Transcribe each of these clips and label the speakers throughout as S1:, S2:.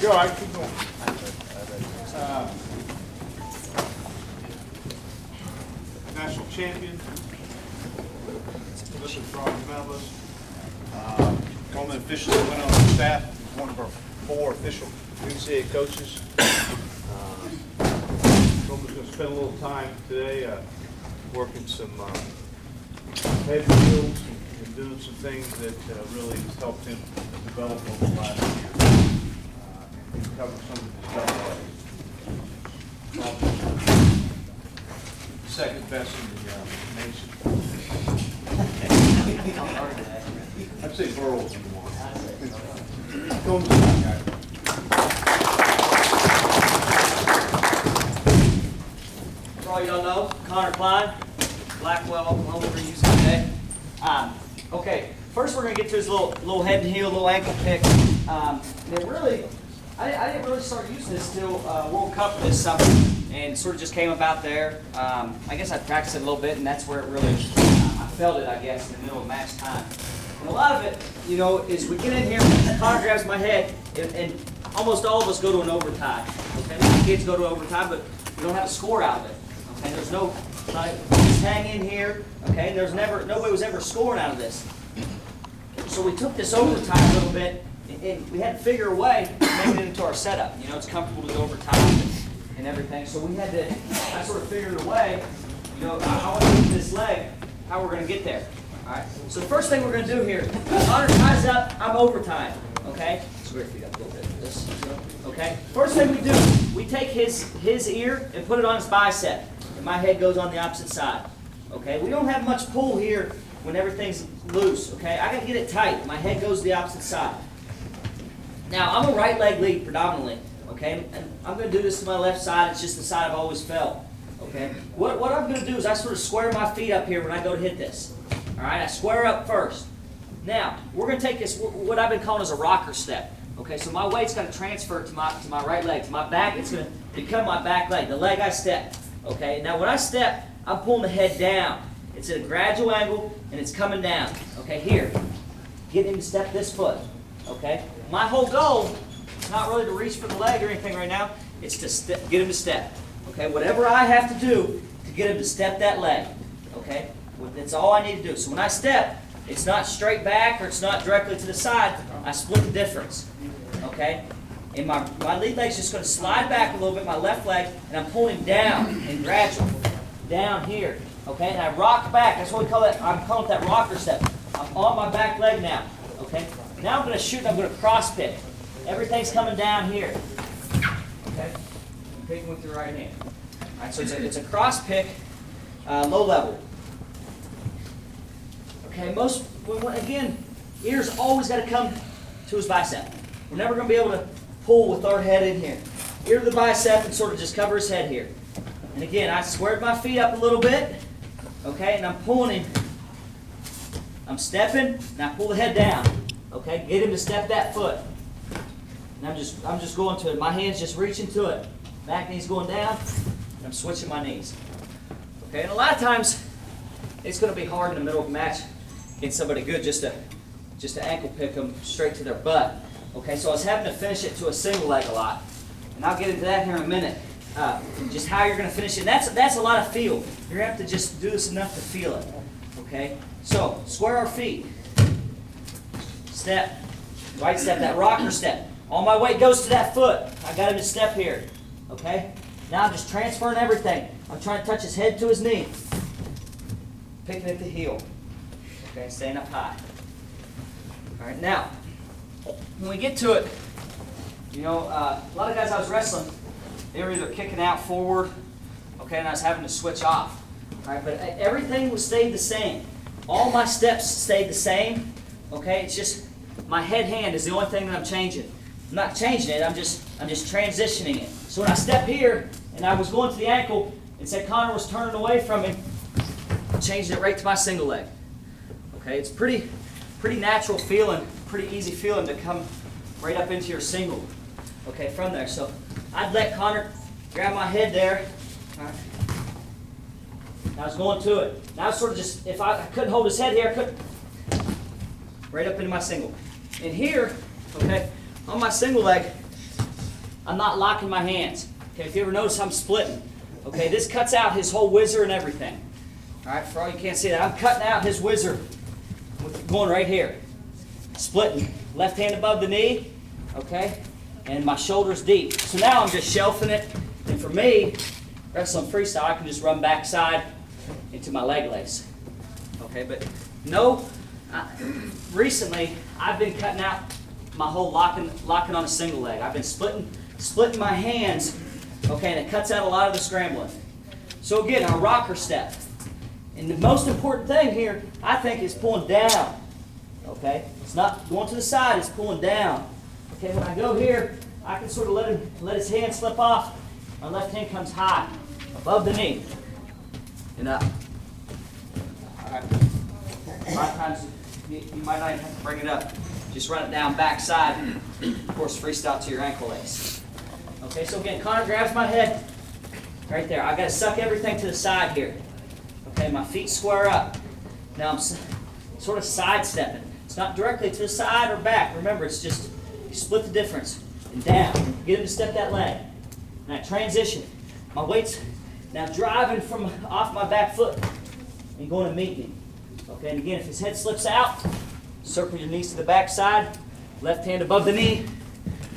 S1: You're all right, keep going. National champion, Olympic bronze medalist. Coleman officially went on the staff. He's one of our 4 official NCAA coaches. Coleman's going to spend a little time today working some head skills and doing some things that really has helped him develop over the last year. And cover some of the stuff. Second best in the nation. I'd say Burrow's in one. Coleman's a good guy.
S2: For all you don't know, Connor Klein, Blackwell, Oklahoma, we're using today. Okay, first we're going to get to his little head and heel, little ankle pick. I didn't really start using this till World Cup this summer, and sort of just came about there. I guess I practiced it a little bit, and that's where it really, I felt it, I guess, in the middle of match time. And a lot of it, you know, is we get in here, Connor grabs my head, and almost all of us go to an overtime. Okay, the kids go to overtime, but we don't have a score out of it. Okay, there's no, just hang in here. Okay, nobody was ever scoring out of this. So we took this overtime a little bit, and we had to figure a way to make it into our setup. You know, it's comfortable to go overtime and everything. So we had to, I sort of figured a way, you know, I want to use this leg, how we're going to get there. All right, so the first thing we're going to do here, Connor ties up, I'm overtime, okay? Square feet up a little bit, this, okay? First thing we do, we take his ear and put it on his bicep, and my head goes on the opposite side, okay? We don't have much pull here when everything's loose, okay? I got to get it tight. My head goes to the opposite side. Now, I'm a right leg lead predominantly, okay? And I'm going to do this to my left side. It's just the side I've always felt, okay? What I'm going to do is I sort of square my feet up here when I go to hit this. All right, I square up first. Now, we're going to take this, what I've been calling as a rocker step. Okay, so my weight's going to transfer to my right leg. To my back, it's going to become my back leg, the leg I step. Okay, now when I step, I'm pulling the head down. It's at a gradual angle, and it's coming down. Okay, here. Get him to step this foot. Okay, my whole goal is not really to reach for the leg or anything right now. It's to get him to step. Okay, whatever I have to do to get him to step that leg. Okay, that's all I need to do. So when I step, it's not straight back or it's not directly to the side. I split the difference. Okay, and my lead leg's just going to slide back a little bit, my left leg, and I'm pulling down and gradual down here. Okay, and I rock back. That's what we call it. I'm calling it that rocker step. I'm on my back leg now. Okay. Now I'm going to shoot and I'm going to cross pick. Everything's coming down here. Okay? I'm picking with your right hand. All right, so it's a cross pick, low level. Okay, again, ear's always got to come to his bicep. We're never going to be able to pull with our head in here. Ear to the bicep and sort of just cover his head here. And again, I squared my feet up a little bit. Okay, and I'm pulling him. I'm stepping, and I pull the head down. Okay, get him to step that foot. And I'm just going to it. My hand's just reaching to it. Back knee's going down, and I'm switching my knees. Okay, and a lot of times it's going to be hard in the middle of a match against somebody good just to ankle pick them straight to their butt. Okay, so I was having to finish it to a single leg a lot, and I'll get into that here in a minute. Just how you're going to finish it. That's a lot of feel. You're going to have to just do this enough to feel it. Okay, so square our feet. Step, right step, that rocker step. All my weight goes to that foot. I got him to step here. Okay? Now I'm just transferring everything. I'm trying to touch his head to his knee. Picking at the heel. Okay, staying up high. All right, now, when we get to it, you know, a lot of guys I was wrestling, they were either kicking out forward, okay, and I was having to switch off. All right, but everything stayed the same. All my steps stayed the same. Okay, it's just my head hand is the only thing that I'm changing. I'm not changing it, I'm just transitioning it. So when I step here and I was going to the ankle and said Connor was turning away from me, I changed it right to my single leg. Okay, it's pretty natural feeling, pretty easy feeling to come right up into your single. Okay, from there. So I'd let Connor grab my head there. All right. I was going to it. Now it's sort of just, if I couldn't hold his head here, I couldn't. Right up into my single. And here, okay, on my single leg, I'm not locking my hands. Okay, if you ever notice I'm splitting. Okay, this cuts out his whole whizzer and everything. All right, for all you can't see that, I'm cutting out his whizzer with going right here. Splitting, left hand above the knee, okay, and my shoulder's deep. So now I'm just shelving it, and for me, wrestling freestyle, I can just run backside into my leg lace. Okay, but no, recently I've been cutting out my whole locking on a single leg. I've been splitting my hands, okay, and it cuts out a lot of the scrambling. So again, our rocker step. And the most important thing here, I think, is pulling down. Okay? It's not going to the side, it's pulling down. Okay, when I go here, I can sort of let his hand slip off. My left hand comes high, above the knee, and up. All right. A lot of times you might not even have to bring it up. Just run it down backside. Of course, freestyle to your ankle lace. Okay, so again, Connor grabs my head right there. I got to suck everything to the side here. Okay, my feet square up. Now I'm sort of sidestepping. It's not directly to the side or back. Remember, it's just you split the difference and down. Get him to step that leg. And I transition. My weight's now driving from off my back foot and going to meet me. Okay, and again, if his head slips out, circle your knees to the back side, left hand above the knee,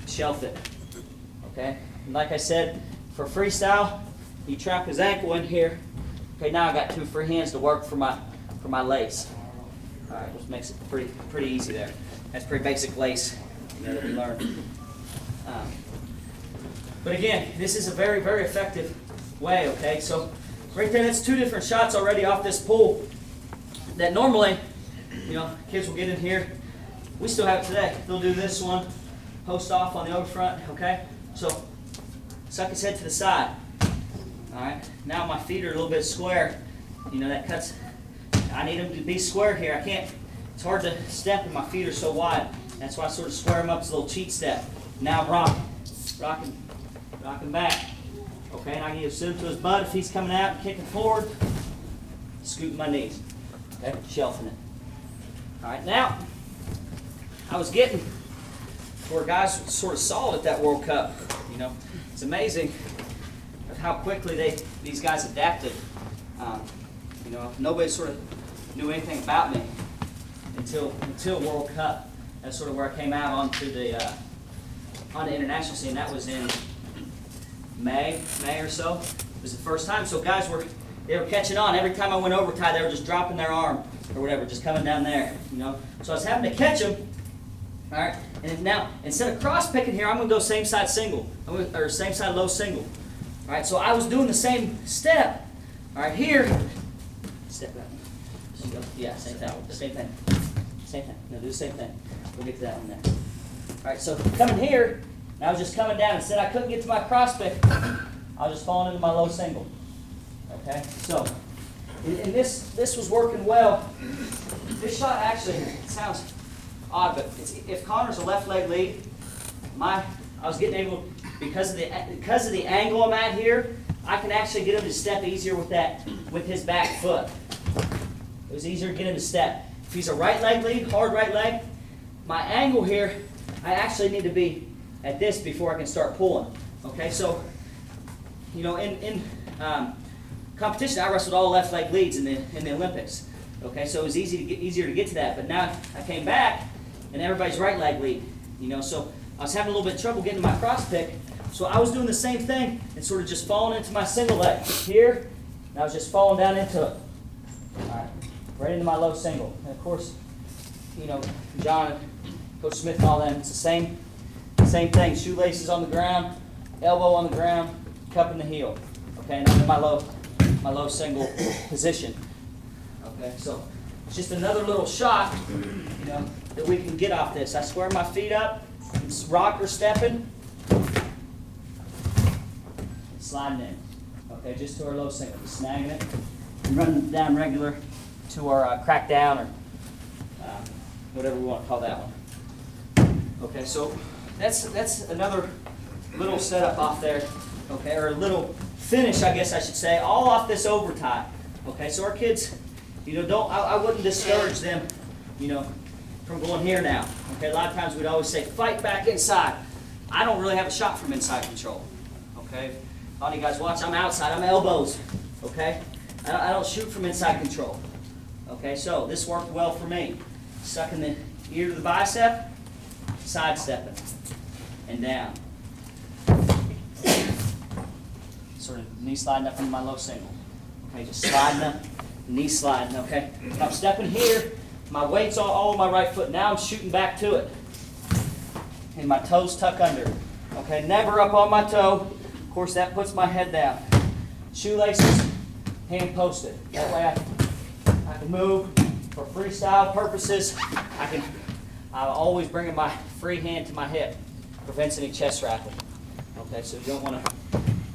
S2: shelf it. Okay, and like I said, for freestyle, you trap his ankle in here. Okay, now I got 2 free hands to work for my lace. All right, which makes it pretty easy there. That's pretty basic lace, that we learned. But again, this is a very, very effective way. Okay, so right there, that's 2 different shots already off this pull. That normally, kids will get in here. We still have it today. They'll do this one, post off on the over front. Okay, so suck his head to the side. All right, now my feet are a little bit square. That cuts. I need them to be square here. I can't. It's hard to step when my feet are so wide. That's why I sort of square them up as a little cheat step. Now I'm rocking back. Okay, and I can either sit him to his butt if he's coming out and kicking forward. Scooting my knees. Okay, shelving it. All right, now I was getting where guys sort of saw it at that World Cup. It's amazing how quickly these guys adapted. Nobody sort of knew anything about me until World Cup. That's sort of where I came out onto the international scene. That was in May or so. It was the first time. So guys were catching on. Every time I went over tie, they were just dropping their arm or whatever, just coming down there. So I was having to catch them. All right, and now instead of cross picking here, I'm going to go same side single or same side low single. All right, so I was doing the same step. All right, here, step back. Yeah, same thing. Same thing. Same thing. No, do the same thing. We'll get to that one next. All right, so coming here, and I was just coming down. Instead, I couldn't get to my cross pick. I was just falling into my low single. Okay, so and this was working well. This shot actually, it sounds odd, but if Connor's a left leg lead, I was getting able, because of the angle I'm at here, I can actually get him to step easier with his back foot. It was easier to get him to step. If he's a right leg lead, hard right leg, my angle here, I actually need to be at this before I can start pulling. Okay, so in competition, I wrestled all left leg leads in the Olympics. Okay, so it was easier to get to that. But now I came back, and everybody's right leg lead. So I was having a little bit of trouble getting my cross pick. So I was doing the same thing and sort of just falling into my single leg here, and I was just falling down into it. All right, right into my low single. And of course, John and Coach Smith and all them, it's the same thing. Shoelaces on the ground, elbow on the ground, cup in the heel. Okay, and I'm in my low single position. Okay, so it's just another little shot, that we can get off this. I square my feet up, rocker stepping, sliding in. Okay, just to our low single, just snagging it, and running down regular to our crack down or whatever we want to call that one. Okay, so that's another little setup off there. Okay, or a little finish, I guess I should say, all off this over tie. Okay, so our kids, I wouldn't discourage them, from going here now. Okay, a lot of times we'd always say, fight back inside. I don't really have a shot from inside control. Okay, a lot of you guys watch, I'm outside, I'm elbows. Okay, I don't shoot from inside control. Okay, so this worked well for me. Sucking the ear to the bicep, sidestepping, and down. Sort of knee sliding up into my low single. Okay, just sliding up, knee sliding, okay? If I'm stepping here, my weight's all on my right foot. Now I'm shooting back to it. And my toes tuck under. Okay, never up on my toe. Of course, that puts my head down. Shoelaces, hand posted. That way I can move for freestyle purposes. I'm always bringing my free hand to my hip. Prevents any chest wrapping. Okay, so you don't want to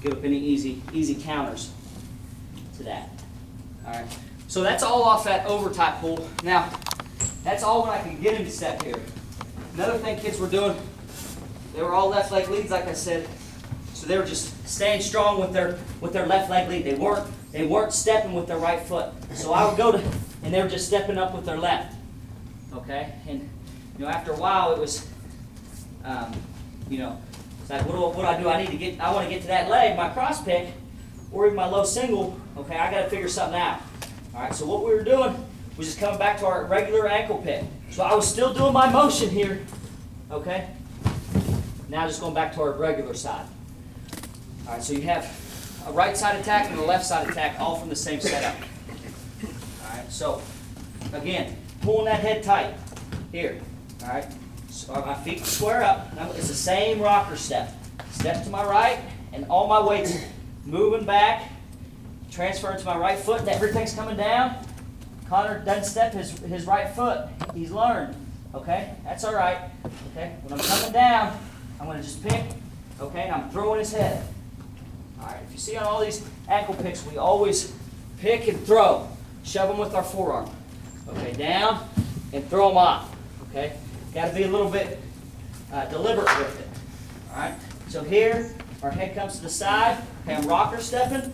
S2: give up any easy counters to that. All right, so that's all off that over-type pull. Now, that's all when I can get him to step here. Another thing kids were doing, they were all left leg leads, like I said. So they were just staying strong with their left leg lead. They weren't stepping with their right foot. So I would go to, and they were just stepping up with their left. Okay, and after a while it was, it's like what do I do? I want to get to that leg, my cross pick, or even my low single. Okay, I got to figure something out. All right, so what we were doing was just coming back to our regular ankle pick. So I was still doing my motion here. Okay, now just going back to our regular side. All right, so you have a right side attack and a left side attack, all from the same setup. All right, so again, pulling that head tight here. All right, so my feet square up. Now it's the same rocker step. Step to my right, and all my weight's moving back, transferring to my right foot, and everything's coming down. Connor doesn't step his right foot. He's learned. Okay, that's all right. Okay, when I'm coming down, I'm going to just pick. Okay, and I'm throwing his head. All right, if you see on all these ankle picks, we always pick and throw. Shove them with our forearm. Okay, down and throw them off. Okay, got to be a little bit deliberate with it. All right, so here, our head comes to the side. Okay, I'm rocker stepping.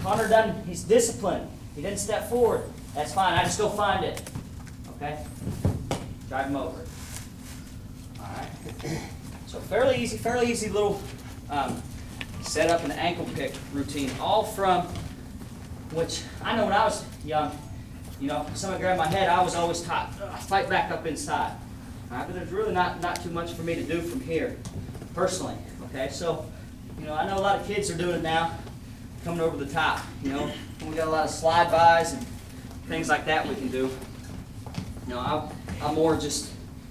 S2: Connor done, he's disciplined. He didn't step forward. That's fine, I just go find it. Okay, drive him over. All right, so fairly easy little set up an ankle pick routine, all from which I know when I was young, if someone grabbed my head, I was always taught, fight back up inside. All right, but there's really not too much for me to do from here, personally. Okay, so, I know a lot of kids are doing it now, coming over the top. We got a lot of slide bys and things like that we can do. I'm more just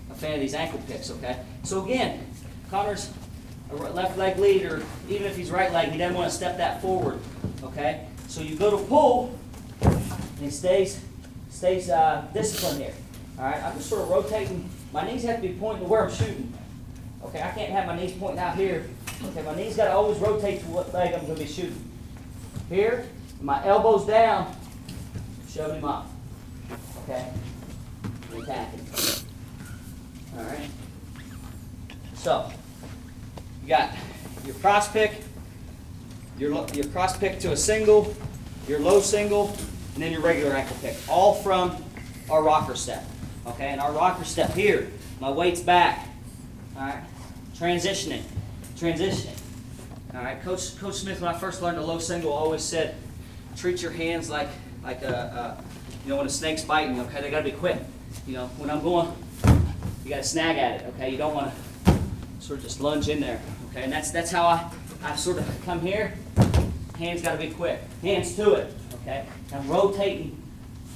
S2: a fan of these ankle picks. Okay, so again, Connor's a left leg lead, or even if he's right leg, he doesn't want to step that forward. Okay, so you go to pull, and he stays disciplined here. All right, I'm just sort of rotating. My knees have to be pointing to where I'm shooting. Okay, I can't have my knees pointing out here. Okay, my knees got to always rotate to what leg I'm going to be shooting. Here, my elbows down, shoving him off. Okay, and attacking. All right. So you got your cross pick, your cross pick to a single, your low single, and then your regular ankle pick, all from our rocker step. Okay, and our rocker step here, my weight's back. All right, transitioning. All right, Coach Smith, when I first learned the low single, always said, treat your hands like when a snake's biting. Okay, they got to be quick. When I'm going, you got to snag at it. Okay, you don't want to sort of just lunge in there. Okay, and that's how I sort of come here. Hands got to be quick. Hands to it. Okay, I'm rotating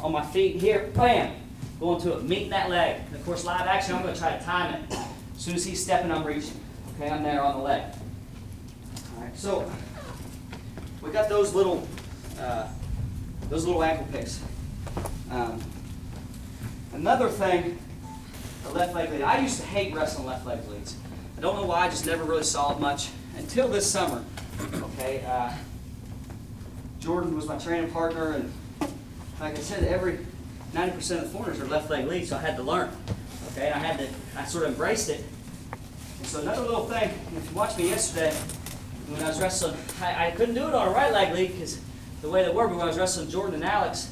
S2: on my feet here. Bam, going to it, meeting that leg. And of course, live action, I'm going to try to time it. As soon as he's stepping, I'm reaching. Okay, I'm there on the leg. All right, so we got those little ankle picks. Another thing, the left leg lead. I used to hate wrestling left leg leads. I don't know why, I just never really saw it much until this summer. Okay, Jordan was my training partner, and like I said, 90% of the foreigners are left leg leads, so I had to learn. Okay, I sort of embraced it. And so another little thing, if you watched me yesterday, when I was wrestling, I couldn't do it on a right leg lead because the way they were, but when I was wrestling Jordan and Alex,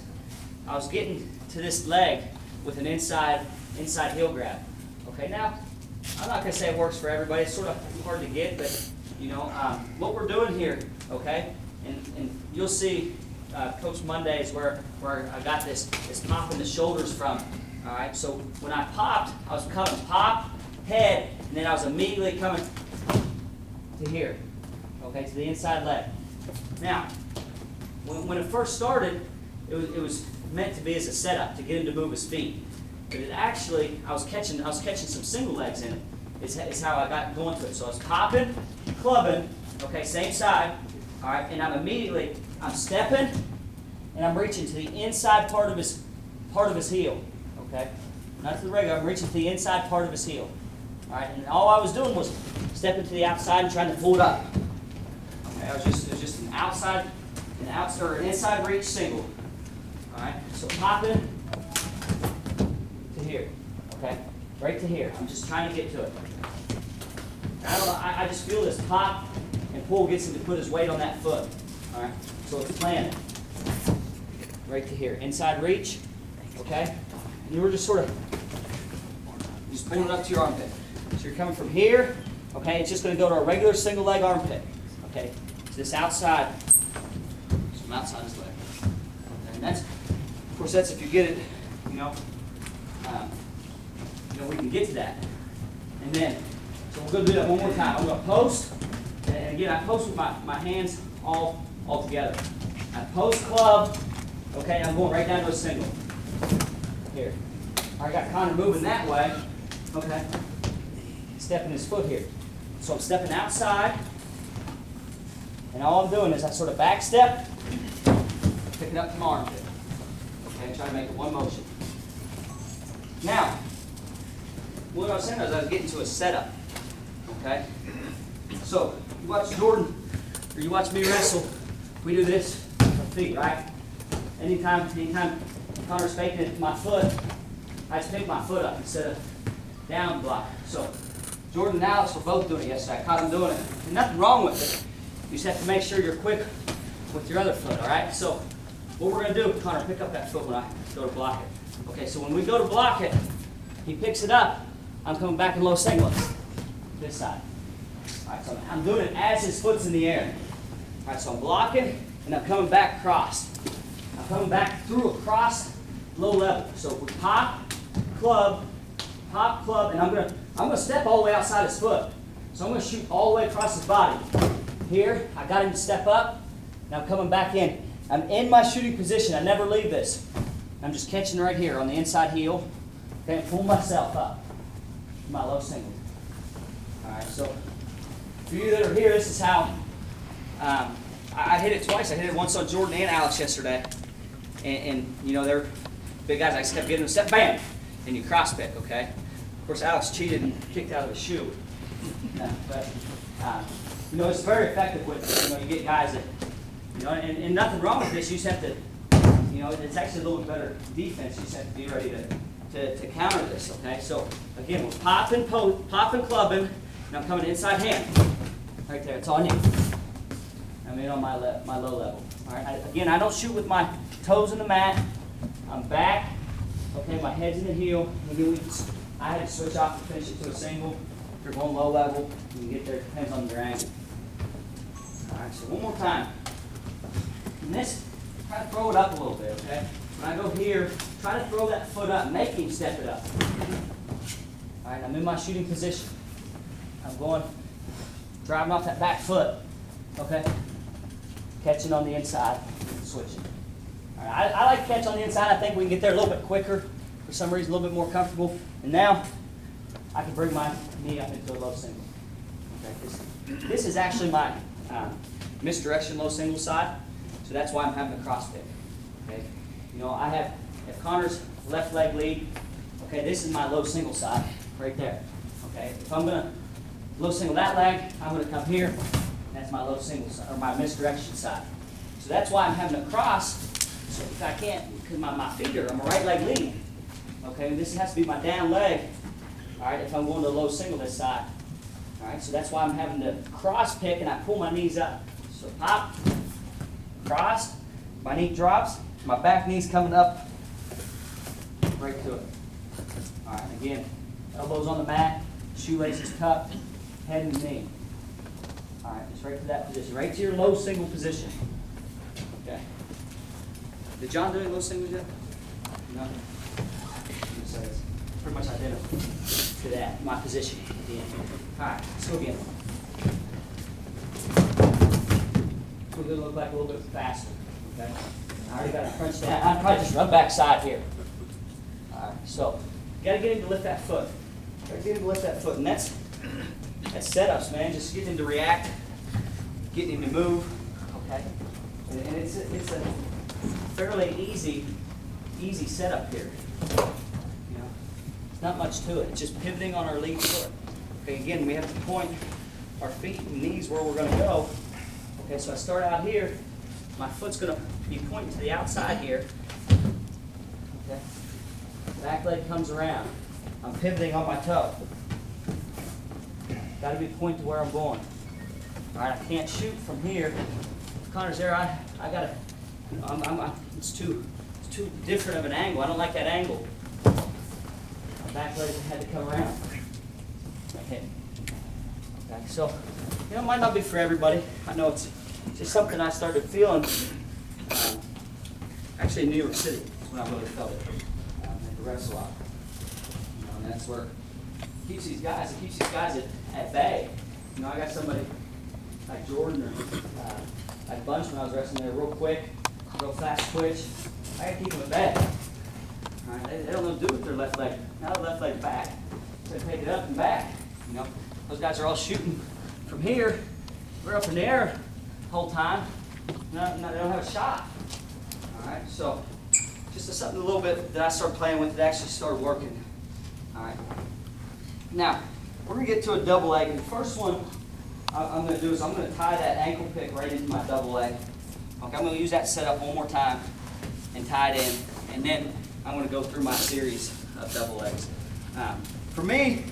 S2: I was getting to this leg with an inside heel grab. Okay, now I'm not gonna say it works for everybody. It's sort of hard to get, but you know, what we're doing here, okay? And you'll see Coach Mondays where I got this pop in the shoulders from. All right, so when I popped, I was coming pop, head, and then I was immediately coming to here, okay, to the inside leg. Now, when it first started, it was meant to be as a setup to get him to move his feet. But it actually, I was catching some single legs in it. It's how I got going to it. So I was popping, clubbing, okay, same side, all right, and I'm stepping, and I'm reaching to the inside part of his heel, okay, not to the regular. I'm reaching to the inside part of his heel, all right, and all I was doing was stepping to the outside and trying to pull it up. Okay, it was just an inside reach single, all right. So popping to here, okay, right to here. I'm just trying to get to it. I don't know. I just feel this pop and pull gets him to put his weight on that foot. All right. So it's planted right to here. Inside reach. Okay. And we're just sort of just pulling it up to your armpit. So you're coming from here. Okay. It's just going to go to a regular single leg armpit. Okay. To this outside. Some outside his leg. Okay. And that's, of course, that's if you get it. You know, we can get to that. And then. So we're going to do that one more time. I'm going to post, and again, I post with my hands all together. I post club, okay, I'm going right down to a single. Here. I got Connor moving that way, okay, stepping his foot here. So I'm stepping outside, and all I'm doing is I sort of back step, picking up from armpit, okay, try to make it one motion. Now, what I was saying is I was getting to a setup. Okay? So, you watch Jordan, or you watch me wrestle, we do this with feet, right? Anytime Connor's faking my foot, I just pick my foot up instead of down block. So, Jordan and Alex were both doing it yesterday. I caught them doing it. And nothing wrong with it. You just have to make sure you're quick with your other foot, all right? So, what we're going to do, Connor, pick up that foot when I go to block it. Okay, so when we go to block it, he picks it up, I'm coming back in low single. This side. All right, so I'm doing it as his foot's in the air. All right, so I'm blocking, and I'm coming back crossed. I'm coming back through across low level. So we pop, club, and I'm gonna step all the way outside his foot. So I'm gonna shoot all the way across his body. Here, I got him to step up, and I'm coming back in. I'm in my shooting position. I never leave this. I'm just catching right here on the inside heel. Okay, and pull myself up. My low single. Alright, so for you that are here, this is how I hit it twice. I hit it once on Jordan and Alex yesterday. And you know, they're big guys. I just kept getting them step, bam, and you cross pick, okay? Of course, Alex cheated and kicked out of his shoe. But, you know, it's very effective with, you know, you get guys that, you know, and nothing wrong with this. You just have to, you know, it's actually a little bit better defense. You just have to be ready to counter this, okay? So, again, we're popping, clubbing, and I'm coming inside hand. Right there, it's on you. I'm in on my low level. All right, again, I don't shoot with my toes in the mat. I'm back, okay, my head's in the heel. Again, I had to switch off to finish it to a single. If you're going low level, you can get there, it depends on your angle. All right, so one more time. And this, try to throw it up a little bit, okay? When I go here, try to throw that foot up, make him step it up. All right, I'm in my shooting position. I'm going, driving off that back foot, okay? Catching on the inside, switching. All right, I like to catch on the inside. I think we can get there a little bit quicker, for some reason, a little bit more comfortable. And now, I can bring my knee up into a low single. Okay, this is actually my misdirection low single side, so that's why I'm having a cross pick. Okay, you know, I have, if Connor's left leg lead, okay, this is my low single side right there. Okay, if I'm gonna low single that leg, I'm gonna come here. That's my low single side, or my misdirection side. So that's why I'm having a cross. So if I can't, because my feet are, I'm a right leg lead. Okay, and this has to be my down leg. All right, if I'm going to low single this side. All right, so that's why I'm having to cross pick, and I pull my knees up. So pop, cross, my knee drops, my back knee's coming up right to it. All right, again, elbows on the mat, shoelaces tucked, head and knee. All right, just right to that position, right to your low single position. Okay. Did John do any low singles yet? No. So it's pretty much identical to that, my position at the end. All right, let's go again. We're going to look like a little bit faster. Okay. I already got to crunch that. I'll probably just run back side here. All right, so you got to get him to lift that foot. Got to get him to lift that foot, and that's setups, man. Just getting him to react, getting him to move. Okay. And it's a fairly easy setup here. You know, not much to it. It's just pivoting on our lead foot. Okay, again, we have to point our feet and knees where we're going to go. Okay, so I start out here. My foot's going to be pointing to the outside here. Okay, back leg comes around. I'm pivoting on my toe. Got to be pointing to where I'm going. All right, I can't shoot from here. Connor's there. I got to. It's too different of an angle. I don't like that angle. My back leg had to come around. Okay. Okay. So, you know, it might not be for everybody. I know it's just something I started feeling. Actually, in New York City is when I really felt it. At the rest a lot. You know, and that's where it keeps these guys at bay. You know, I got somebody like Jordan or like Bunch when I was wrestling there, real quick, real fast twitch. I got to keep them at bay. All right, they don't know what to do with their left leg. Now the left leg back. So they take it up and back. You know, those guys are all shooting from here. We're up in the air the whole time. No, they don't have a shot. All right, so just something a little bit that I started playing with that actually started working. All right. Now, we're going to get to a double leg. And the first one I'm going to do is I'm going to tie that ankle pick right into my double leg. Okay, I'm going to use that setup one more time and tie it in. And then I'm going to go through my series of double legs. For me,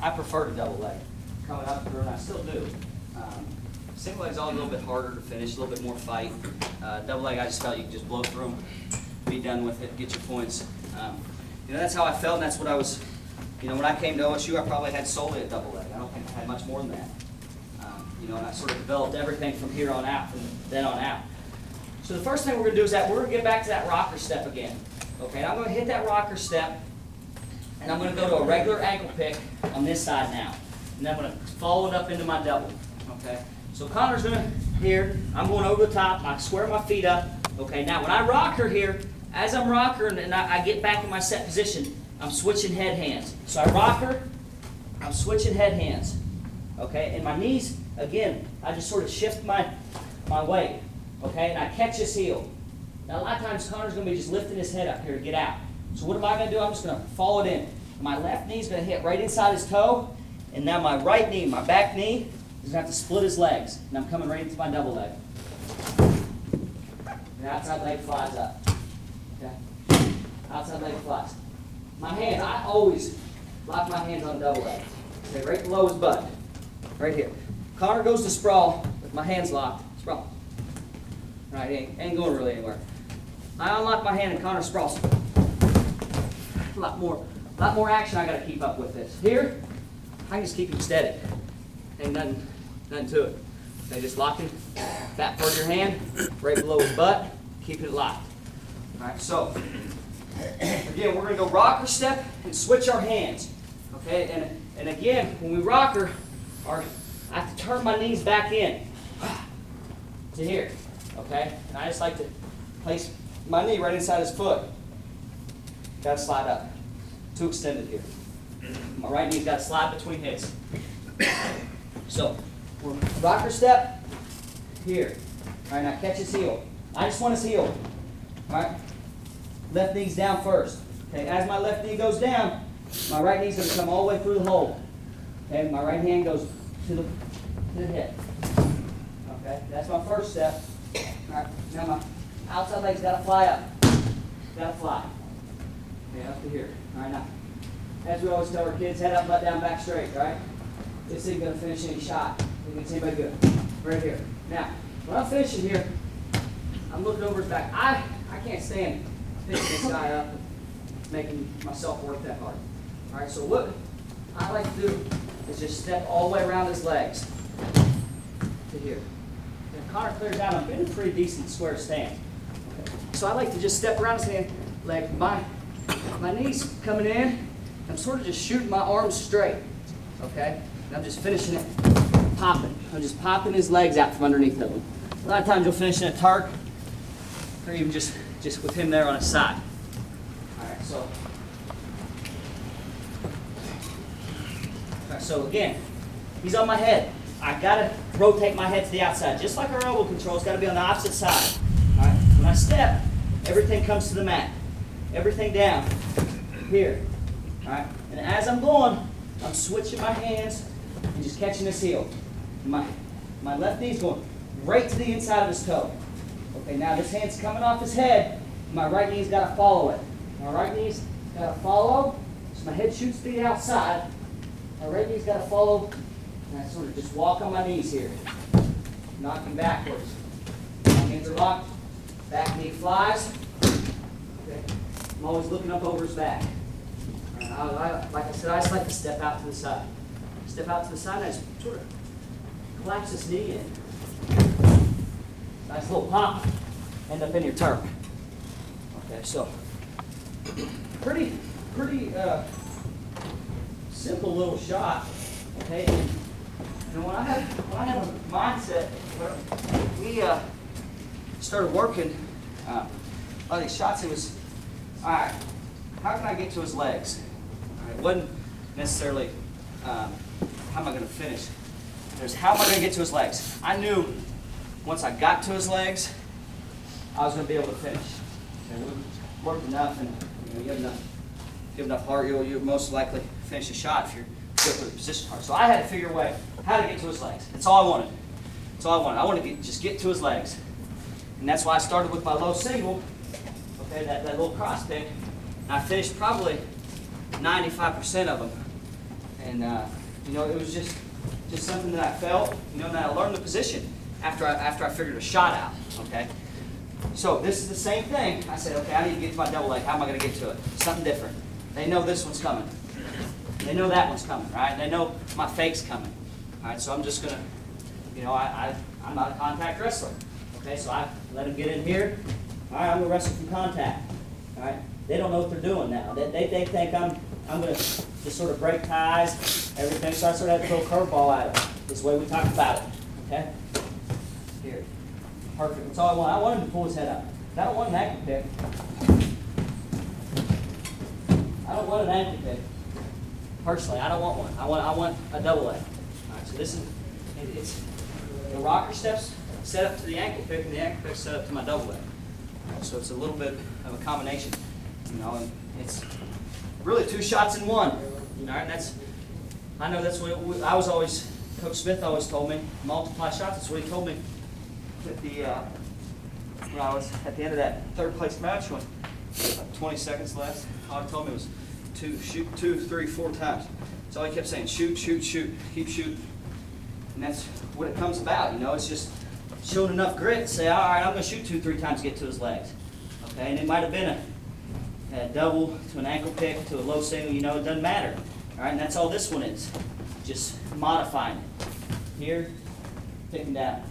S2: I prefer to double leg coming up through, and I still do. Single leg's all a little bit harder to finish, a little bit more fight. Double leg, I just felt you could just blow through them, be done with it, get your points. You know, that's how I felt, and that's what I was, you know, when I came to OSU, I probably had solely a double leg. I don't think I had much more than that. You know, and I sort of developed everything from here on out, from then on out. So the first thing we're going to do is that we're going to get back to that rocker step again. Okay, and I'm going to hit that rocker step, and I'm going to go to a regular ankle pick on this side now. And then I'm going to follow it up into my double. Okay, so Connor's going to here, I'm going over the top, I square my feet up. Okay, now when I rock her here, as I'm rocking and I get back in my set position, I'm switching head hands. So I rock her, I'm switching head hands. Okay, and my knees, again, I just sort of shift my weight. Okay, and I catch his heel. Now a lot of times Connor's going to be just lifting his head up here to get out. So what am I going to do? I'm just going to follow it in. My left knee is going to hit right inside his toe, and now my right knee, my back knee, is going to have to split his legs. And I'm coming right into my double leg. The outside leg flies up. Okay, outside leg flies. My hand, I always lock my hands on double leg. Okay, right below his butt. Right here. Connor goes to sprawl with my hands locked. Sprawl. Right, ain't going really anywhere. I unlock my hand and Connor sprawls. A lot more action I got to keep up with this. Here, I can just keep him steady. Ain't nothing to it. Okay, just locking that part of your hand right below his butt, keeping it locked. All right, so again, we're going to go rocker step and switch our hands. Okay, and again, when we rock her, I have to turn my knees back in to here. Okay, and I just like to place my knee right inside his foot. Got to slide up. Too extended here. My right knee's got to slide between his. So, we're rocker step here. All right, now catch his heel. I just want his heel. All right, left knee's down first. Okay, as my left knee goes down, my right knee's going to come all the way through the hole. Okay, my right hand goes to the hip. Okay, that's my first step. All right, now my outside leg's got to fly up. Got to fly. Okay, up to here. All right, now, as we always tell our kids, head up, butt down, back straight, right? This ain't going to finish any shot. Think it's anybody good. Right here. Now, when I'm finishing here, I'm looking over his back. I can't stand picking this guy up and making myself work that hard. All right, so what I like to do is just step all the way around his legs to here. If Connor clears out, I'm getting a pretty decent square stand. Okay. So I like to just step around his hand, like my knees coming in. I'm sort of just shooting my arms straight. Okay? And I'm just finishing it popping. I'm just popping his legs out from underneath of him. A lot of times you'll finish in a tark, or even just with him there on his side. All right, so again, he's on my head. I gotta rotate my head to the outside, just like our elbow control. It's gotta be on the opposite side. All right. When I step, everything comes to the mat. Everything down here. All right. And as I'm going, I'm switching my hands and just catching his heel. My left knee's going right to the inside of his toe. Okay, now this hand's coming off his head. My right knee's got to follow it. My right knee's got to follow, so my head shoots to the outside. My right knee's got to follow, and I sort of just walk on my knees here, knocking backwards. My hands are locked, back knee flies. Okay. I'm always looking up over his back. Like I said, I just like to step out to the side. Step out to the side, and I just sort of collapse this knee in. Nice little pop. End up in your turk. Okay, so pretty simple little shot. Okay, and when I have a mindset where we started working a lot of these shots, it was all right. How can I get to his legs? All right, it wasn't necessarily how am I going to finish. There's how am I going to get to his legs. I knew once I got to his legs, I was going to be able to finish. And we worked enough, and you have enough heart, you'll most likely finish a shot if you're good with a position heart. So I had to figure a way how to get to his legs. That's all I wanted. That's all I wanted. I wanted to just get to his legs. And that's why I started with my low single, okay, that little cross pick. And I finished probably 95% of them. And it was just something that I felt, that I learned the position after I figured a shot out, okay? So this is the same thing. I said, okay, I need to get to my double leg. How am I going to get to it? Something different. They know this one's coming. They know that one's coming, right? They know my fake's coming. All right, so I'm just going to, I'm not a contact wrestler. Okay, so I let them get in here. All right, I'm going to wrestle from contact. All right, they don't know what they're doing now. They think I'm going to just sort of break ties, everything. So I sort of have to throw a curveball at them. This is the way we talk about it. Okay? Here. Perfect. That's all I want. I want him to pull his head up. I don't want an ankle pick. I don't want an ankle pick. Personally, I don't want one. I want a double leg. All right, so this is, it's the rocker steps set up to the ankle pick, and the ankle pick set up to my double leg. All right, so it's a little bit of a combination, and it's really two shots in one. All right, and I know that's what I was always, Coach Smith always told me, multiply shots. That's what he told me when I was at the end of that third place match when about 20 seconds left. All he told me was shoot 2, 3, 4 times. That's all he kept saying, shoot, shoot, shoot, keep shooting. And that's what it comes about, It's just showing enough grit to say, all right, I'm going to shoot 2, 3 times to get to his legs. Okay, and it might have been a double to an ankle pick to a low single, it doesn't matter. All right, and that's all this one is. Just modifying it. Here, picking down.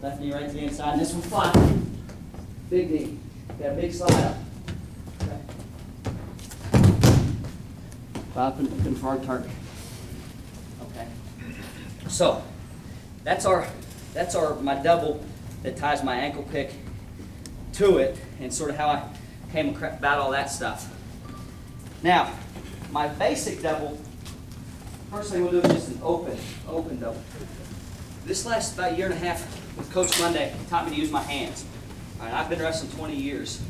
S2: Left knee right to the inside, and this one flat. Big knee. Got a big slide up. Okay. Pop and looking for our target. Okay. So that's my double that ties my ankle pick to it, and sort of how I came about all that stuff. Now, my basic double, first thing we'll do is just an open double. This last about 1.5 years with Coach Monday, he taught me to use my hands. All right, I've been wrestling 20 years.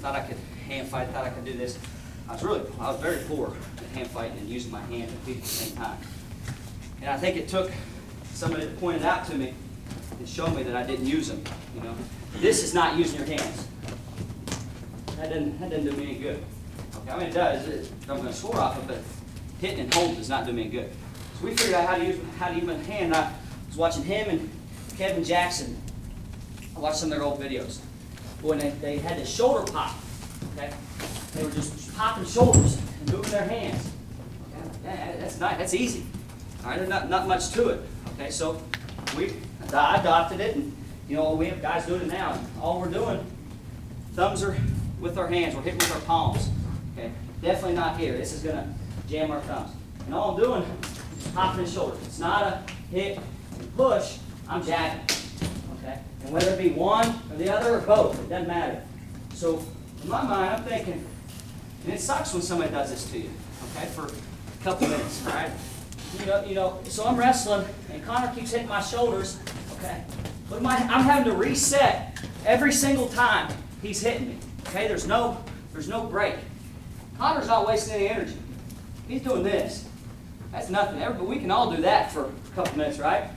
S2: Thought I could hand fight, thought I could do this. I was very poor at hand fighting and using my hands and feet at the same time. And I think it took somebody to point it out to me and show me that I didn't use them. This is not using your hands. That doesn't do me any good. Okay, I mean it does. I'm going to score off it, but hitting and holding does not do me any good. So we figured out how to use my hand. I was watching him and Kevin Jackson. I watched some of their old videos. When they had the shoulder pop, okay? They were just popping shoulders and moving their hands. Okay? Yeah, that's nice. That's easy. All right, there's not much to it. Okay, so I adopted it, and you know we have guys doing it now. And all we're doing, thumbs are with our hands. We're hitting with our palms. Okay, definitely not here. This is gonna jam our thumbs. And all I'm doing is popping his shoulders. It's not a hit and push. I'm jabbing. Okay, and whether it be one or the other or both, it doesn't matter. So in my mind, I'm thinking, and it sucks when somebody does this to you. Okay, for a couple minutes. All right. You know, so I'm wrestling, and Connor keeps hitting my shoulders, okay? But I'm having to reset every single time he's hitting me, okay? There's no break. Connor's not wasting any energy. He's doing this. That's nothing. But we can all do that for a couple minutes, right?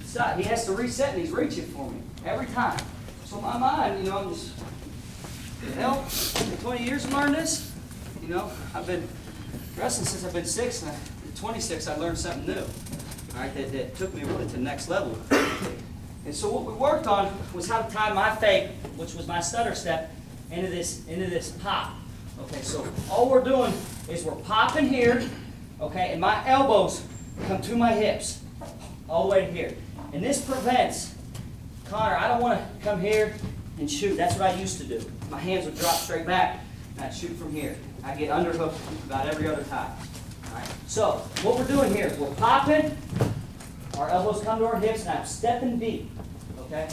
S2: So he has to reset, and he's reaching for me every time. So in my mind, you know, I'm just... Hell, in 20 years of learning this, you know, I've been wrestling since I've been 6, and at 26 I learned something new, all right, that took me really to the next level. And so what we worked on was how to tie my fake, which was my stutter step, into this pop. Okay, so all we're doing is we're popping here, okay, and my elbows come to my hips, all the way to here. And this prevents, Connor, I don't want to come here and shoot. That's what I used to do. My hands would drop straight back, and I'd shoot from here. I get underhooked about every other time. All right. So what we're doing here, we're popping, our elbows come to our hips, and I'm stepping deep. Okay?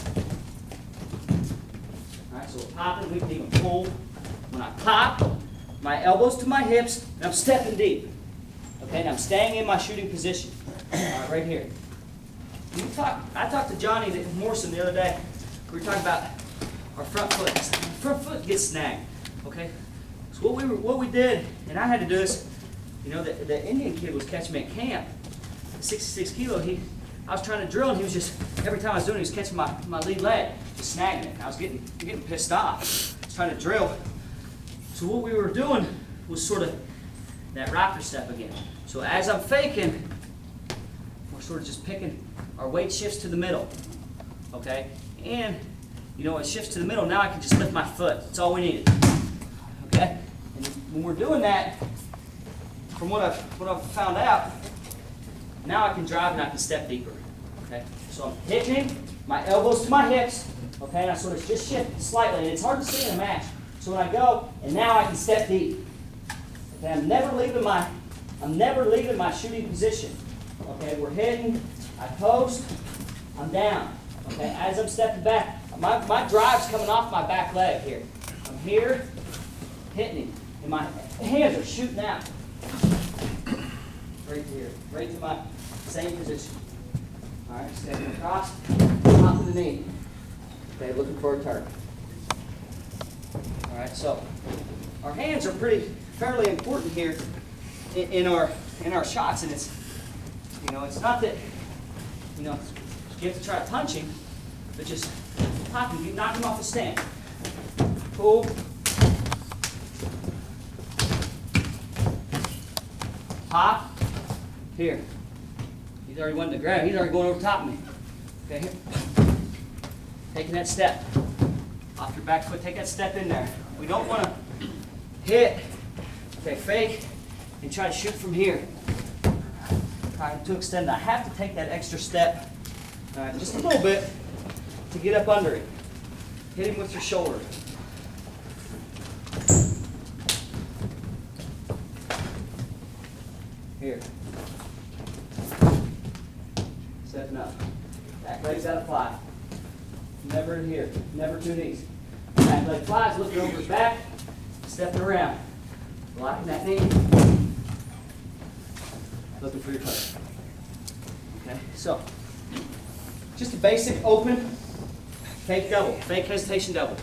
S2: All right, so we're popping, we can even pull. When I pop, my elbows to my hips, and I'm stepping deep. Okay, and I'm staying in my shooting position. All right, right here. I talked to Johnny Morrison the other day. We were talking about our front foot. Front foot gets snagged. Okay? So what we did, and I had to do this, you know, the Indian kid was catching me at camp. 66 kilo, I was trying to drill, and he was just, every time I was doing it, he was catching my lead leg, just snagging it. And I was getting pissed off. I was trying to drill. So what we were doing was sort of that raptor step again. So as I'm faking, we're sort of just picking, our weight shifts to the middle. Okay? And you know, it shifts to the middle. Now I can just lift my foot. That's all we needed. Okay? And when we're doing that, from what I've found out, now I can drive and I can step deeper. Okay? So I'm hitting him, my elbows to my hips, okay, and I sort of just shift slightly. And it's hard to see in a match. So when I go, and now I can step deep. Okay, I'm never leaving my shooting position. Okay, we're hitting, I post, I'm down. Okay, as I'm stepping back, my drive's coming off my back leg here. I'm here, hitting him, and my hands are shooting out. Right here, right to my same position. All right, stepping across, popping the knee. Okay, looking for a turn. All right, so our hands are fairly important here in our shots, and it's, you know, it's not that, you know, you have to try to punch him, but just pop him, you knock him off the stand. Pull. Pop. Here. He's already wanting to grab. He's already going over top of me. Okay, here. Taking that step. Off your back foot, take that step in there. We don't want to hit, okay, fake, and try to shoot from here. Trying to extend. I have to take that extra step, just a little bit, to get up under it. Hit him with your shoulder. Here. Stepping up. Back leg's gotta fly. Never in here. Never two knees. Back leg flies, looking over his back, stepping around. Locking that knee. Looking for your touch. Okay, so just a basic open fake double, fake hesitation double.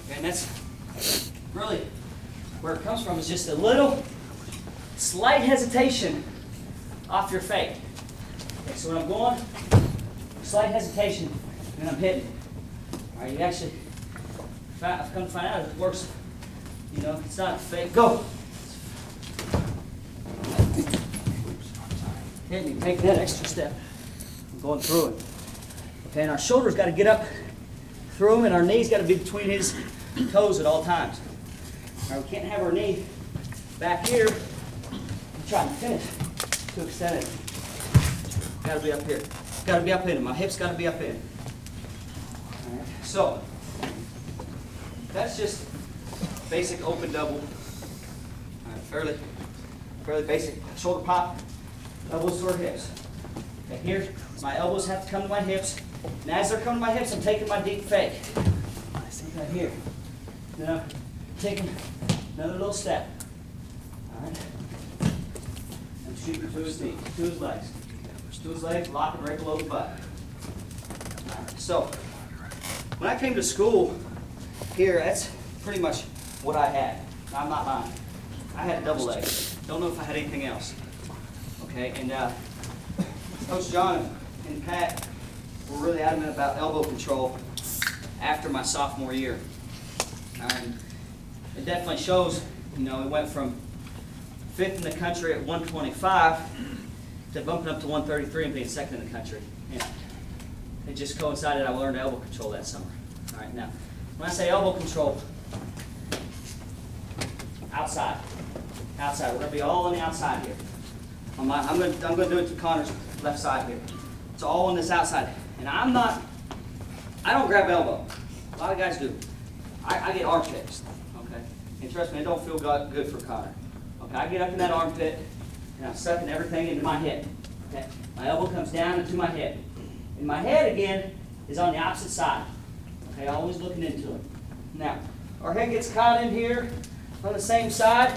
S2: Okay, and that's really where it comes from, is just a little slight hesitation off your fake. Okay, so when I'm going, slight hesitation, and I'm hitting. All right, you actually, I've come to find out it works. You know, it's not a fake. Go. Hitting me, take that extra step. I'm going through it. Okay, and our shoulders got to get up through him, and our knees got to be between his toes at all times. Now, we can't have our knee back here and try to finish too extended. Got to be up here. Got to be up in it. My hips got to be up in it. All right. So that's just basic open double. All right, fairly basic shoulder pop, elbows to our hips. Okay, here, my elbows have to come to my hips, and as they're coming to my hips, I'm taking my deep fake. Right here. Now, taking another little step. All right. And shooting to his knee, to his legs. To his legs, locking right below the butt. All right. So, when I came to school here, that's pretty much what I had. Now, I'm not lying. I had a double leg. Don't know if I had anything else. Okay, and Coach John and Pat were really adamant about elbow control after my sophomore year. It definitely shows, you know, it went from 5th in the country at 125 to bumping up to 133 and being 2nd in the country. And it just coincided, I learned elbow control that summer. All right, now, when I say elbow control, outside. Outside. We're going to be all on the outside here. I'm going to do it to Connor's left side here. It's all on this outside. And I don't grab elbow. A lot of guys do. I get armpits, okay? And trust me, it don't feel good for Connor. Okay, I get up in that armpit, and I'm sucking everything into my hip. Okay, my elbow comes down into my hip. And my head, again, is on the opposite side. Okay, always looking into it. Now, our head gets caught in here on the same side.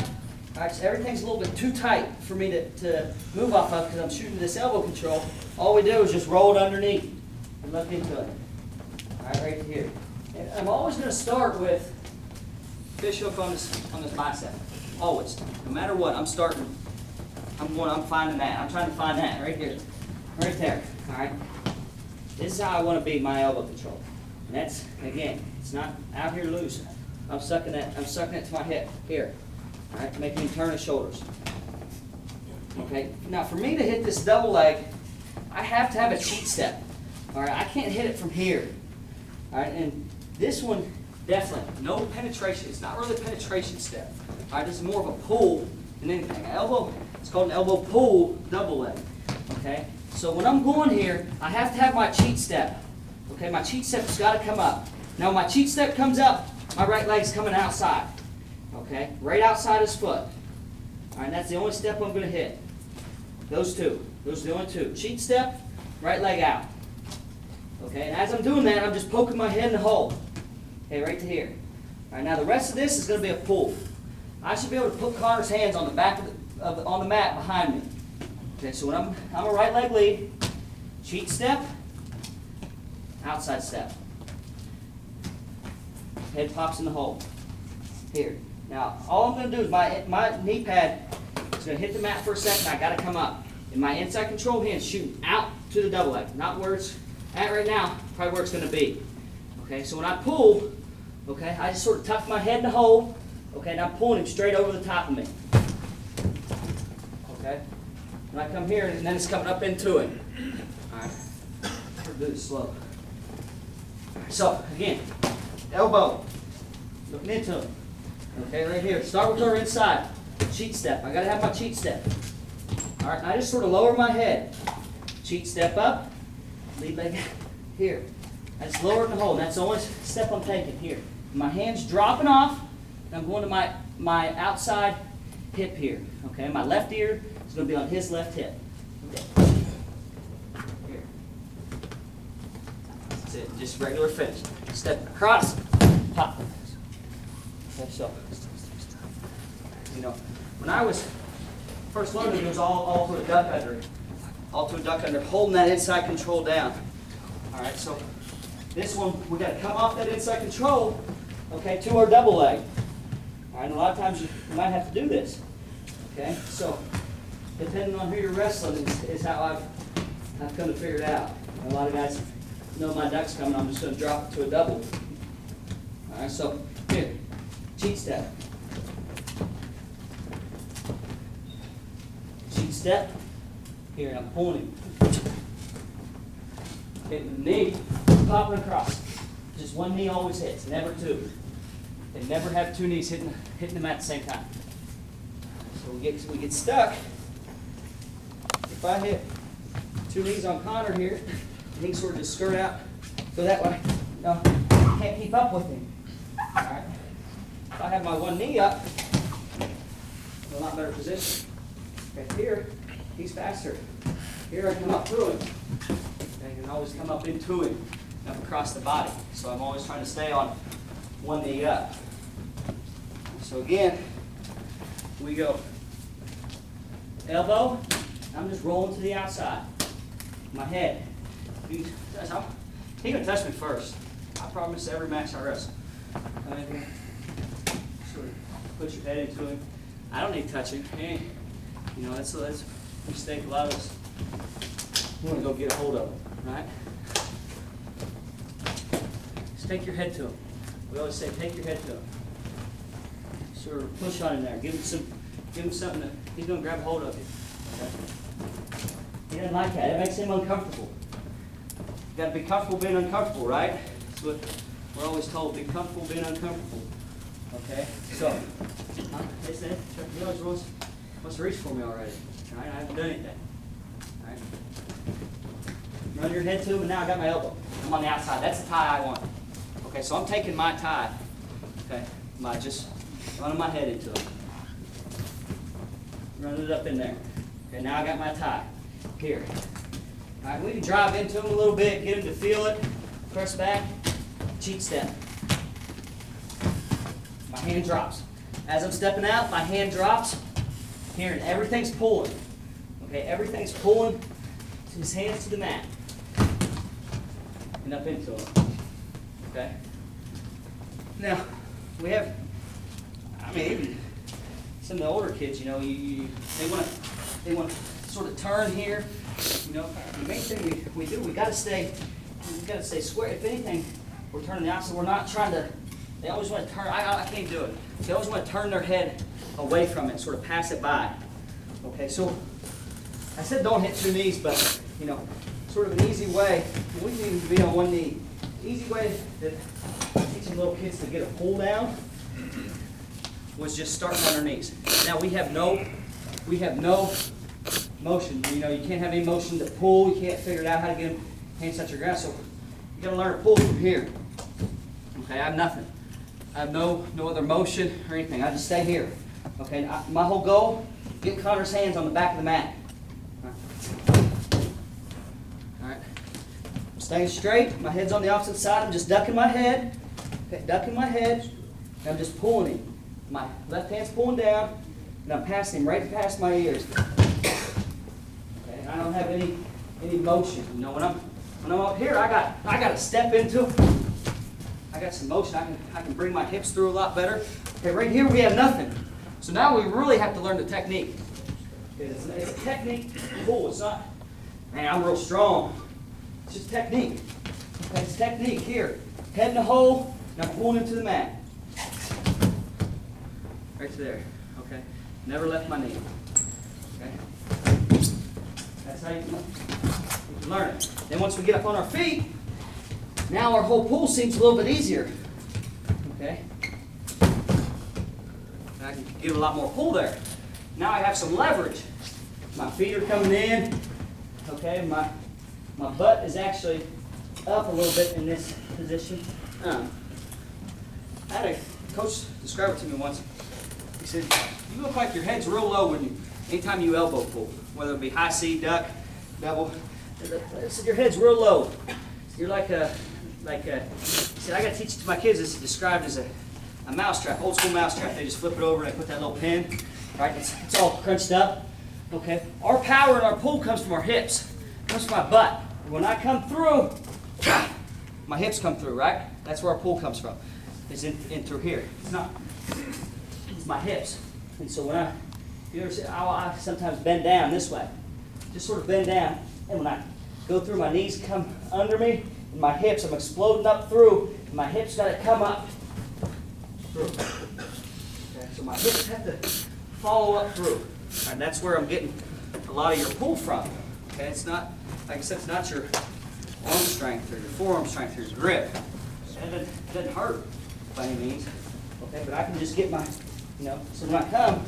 S2: All right, so everything's a little bit too tight for me to move off of because I'm shooting this elbow control. All we do is just roll it underneath and look into it. All right, right here. And I'm always going to start with fish hook on this bicep. Always. No matter what, I'm finding that. I'm trying to find that right here. Right there. All right. This is how I want to be my elbow control. And that's, again, it's not out here loose. I'm sucking it to my hip here. All right, making me turn his shoulders. Okay. Now, for me to hit this double leg, I have to have a cheat step. All right. I can't hit it from here. All right, and this one, definitely, no penetration. It's not really a penetration step. All right, this is more of a pull than anything. Elbow, it's called an elbow pull double leg. Okay, so when I'm going here, I have to have my cheat step. Okay, my cheat step's got to come up. Now, when my cheat step comes up, my right leg's coming outside. Okay, right outside his foot. All right, that's the only step I'm going to hit. Those two. Those are the only two. Cheat step, right leg out. Okay, and as I'm doing that, I'm just poking my head in the hole. Okay, right to here. All right, now the rest of this is going to be a pull. I should be able to put Connor's hands on the back on the mat behind me. Okay, so when I'm a right leg lead, cheat step, outside step. Head pops in the hole. Here. Now, all I'm going to do is my knee pad is going to hit the mat for a second. I got to come up. And my inside control hand shooting out to the double leg, not where it's at right now, probably where it's going to be. Okay, so when I pull, okay, I just sort of tuck my head in the hole, okay, and I'm pulling him straight over the top of me. Okay, when I come here, and then it's coming up into it. All right, we'll do this slow. So, again, elbow, looking into him. Okay, right here. Start with our inside. Cheat step. I got to have my cheat step. All right, and I just sort of lower my head. Cheat step up. Lead leg here. I just lower it in the hole. And that's the only step I'm taking here. My hand's dropping off, and I'm going to my outside hip here. Okay, my left ear is going to be on his left hip. Okay. Here. That's it. Just regular finish. Step across, pop. Okay, so, you know, when I was first learning, it was all to a duck under. All to a duck under, holding that inside control down. All right, so this one, we got to come off that inside control, okay, to our double leg. All right, and a lot of times you might have to do this. Okay, so depending on who you're wrestling is how I've come to figure it out. And a lot of guys know my duck's coming, I'm just going to drop it to a double. All right, so here, cheat step. Cheat step. Here, I'm pulling him. Hitting the knee, popping across. Just one knee always hits, never two. and never have two knees hitting the mat at the same time. So we get stuck. If I hit two knees on Connor here, and he sort of just skirt out, go that way, no, can't keep up with him. All right. If I have my one knee up, I'm in a lot better position. Okay, here, he's faster. Here I come up through him. I can always come up into him, up across the body. So I'm always trying to stay on one knee up. So again, we go elbow. I'm just rolling to the outside. My head. He's gonna touch me first. I promise every match I wrestle. Come in here. Sort of push your head into him. I don't need touching. Hey, you know, that's a mistake a lot of us want to go get a hold of him, right? Just take your head to him. We always say, take your head to him. Sort of push on him there. Give him something that he's going to grab a hold of you. Okay? He doesn't like that. It makes him uncomfortable. You've got to be comfortable being uncomfortable, right? That's what we're always told. Be comfortable being uncomfortable. Okay? So, he always wants to reach for me already. Right? I haven't done anything. Right? Run your head to him, and now I got my elbow. I'm on the outside. That's the tie I want. Okay, so I'm taking my tie. Okay, just running my head into him. Running it up in there. Okay, now I got my tie. Here. All right, we can drive into him a little bit, get him to feel it. Press back. Cheat step. My hand drops. As I'm stepping out, my hand drops. Here, and everything's pulling. Okay, everything's pulling his hands to the mat. And up into him. Okay? Now, we have, I mean, even some of the older kids, you know, they want to sort of turn here. You know, the main thing we do, we got to stay square. If anything, we're turning the opposite. We're not trying to. They always want to turn. I can't do it. They always want to turn their head away from it, sort of pass it by. Okay, so I said don't hit two knees, but you know, sort of an easy way. We can even be on one knee. Easy way that teaching little kids to get a pull down was just starting on their knees. Now we have no motion. You know, you can't have any motion to pull. You can't figure it out how to get them hands touch the ground. So you got to learn to pull from here. Okay, I have nothing. I have no other motion or anything. I just stay here. Okay, my whole goal: get Connor's hands on the back of the mat. All right. I'm staying straight. My head's on the opposite side. I'm just ducking my head. Okay, ducking my head. And I'm just pulling him. My left hand's pulling down, and I'm passing him right past my ears. Okay, I don't have any motion. You know, when I'm up here, I got to step into it. I got some motion. I can bring my hips through a lot better. Okay, right here we have nothing. So now we really have to learn the technique. It's a technique pull. It's not, man, I'm real strong. It's just technique. Okay, it's technique here. Head in the hole, and I'm pulling into the mat. Right there. Okay. Never left my knee. Okay. That's how you can learn it. Then once we get up on our feet, now our whole pull seems a little bit easier. Okay. I can get a lot more pull there. Now I have some leverage. My feet are coming in. Okay, my butt is actually up a little bit in this position. I had a coach describe it to me once. He said, "You look like your head's real low anytime you elbow pull, whether it be high C, duck, double. I said your head's real low. You're like a." He said, I got to teach it to my kids. It's described as a mousetrap, old school mousetrap. They just flip it over and they put that little pin, right? It's all crunched up. Okay. Our power and our pull comes from our hips. It comes from my butt. When I come through, my hips come through, right? That's where our pull comes from. It's in through here. It's not. It's my hips. And so when you ever see, I sometimes bend down this way. Just sort of bend down. And when I go through, my knees come under me. And my hips, I'm exploding up through, and my hips got to come up through. Okay, so my hips have to follow up through. And that's where I'm getting a lot of your pull from. Okay, it's not, like I said, it's not your arm strength or your forearm strength or your grip. It doesn't hurt by any means. Okay, but I can just get my, so when I come,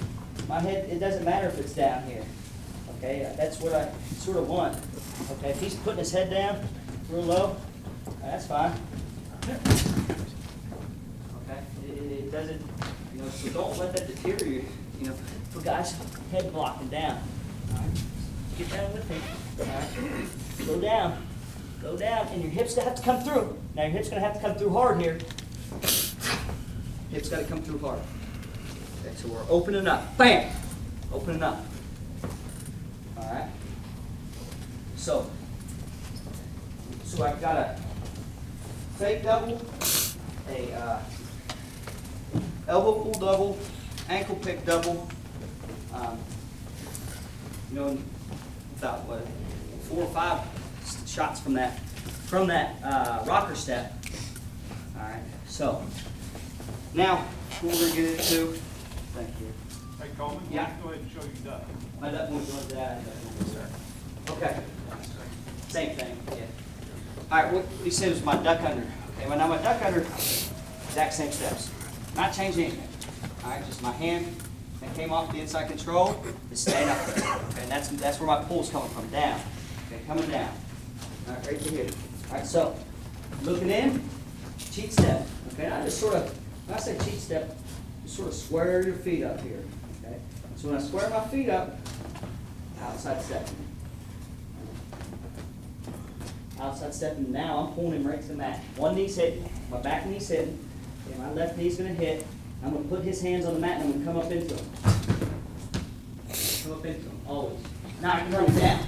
S2: my head, it doesn't matter if it's down here. Okay, that's what I sort of want. Okay, if he's putting his head down real low, that's fine. Okay, it doesn't, so don't let that deteriorate, for guys head blocking down. All right, get down with me. All right, go down, and your hips have to come through. Now your hips gonna have to come through hard here. Hips gotta come through hard. Okay, so we're opening up. Bam! Opening up. All right. So I've got a fake double, a elbow pull double, ankle pick double. About what, 4 or 5 shots from that rocker step. All right. So now what we're gonna get into. Thank you.
S1: Hey, Coleman,
S2: Yeah.
S1: go ahead and show your duck.
S2: My duck won't go into that. Okay. Same thing. Yeah. All right. What he said was my duck under. Okay. Well, now my duck under, exact same steps. Not changing anything. All right. Just my hand that came off the inside control is staying up there. Okay. And that's where my pull's coming from. Down. Okay. Coming down. All right. Right to here. All right. So looking in, cheat step. Okay. I just sort of, when I say cheat step, just sort of square your feet up here. Okay. So when I square my feet up, outside stepping. Outside stepping. Now I'm pulling him right to the mat. One knee's hitting, my back knee's hitting, and my left knee's going to hit. I'm going to put his hands on the mat and I'm going to come up into him. Come up into him, always. Now I can run him down.